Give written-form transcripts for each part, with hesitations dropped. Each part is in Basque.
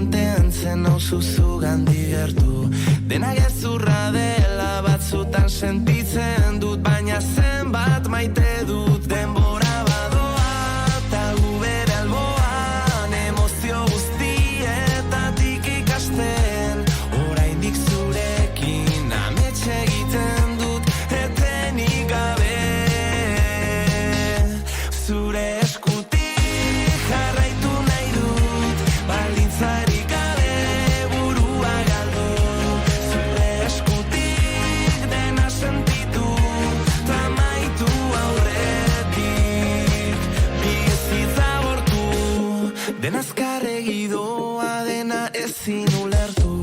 mantentzen nauzu zugandik gertu. Dena gezurra dela batzutan sentitzen dut, baina zenbat maite dut denbora badoa, eta gu bere alboan emozio guztietatik ikasten, oraindik zurekin amets egiten dut etenik gabe. Zure eskutik jarraitu nahi dut, baldintzarik gabe burua galdu. Zure eskutik dena sentitu, tamaitu aurretik bizitza bortu. Dena azkarregi doa, dena ezin ulertu,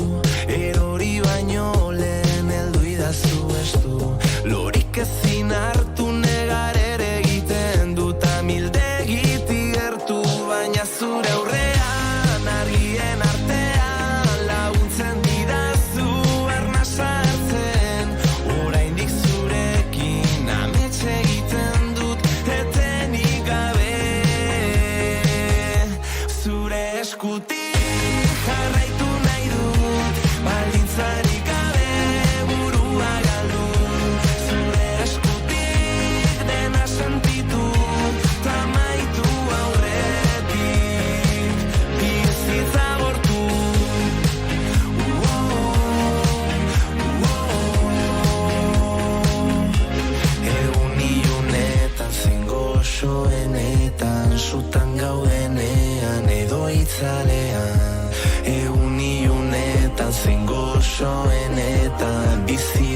erori baino lehen heldu idazu estu. Lorik ezin hartu negar ere egiten dut, amildegitik gertu, baina zure aurrean argien artean laguntzen didazu arnasa hartzen, oraindik zurekin amets egiten dut etenik gabe. Zure eskutik jarraitu nahi dut, baldintzarik gabe burua galdu. Zure eskutik dena sentitu, tamaitu aurretik bizitza bortu. Egun ilunetan, zein goxoenetan, sutan gaudenean edo itzalean. Egun ilunetan, zein goxoenetan, bizi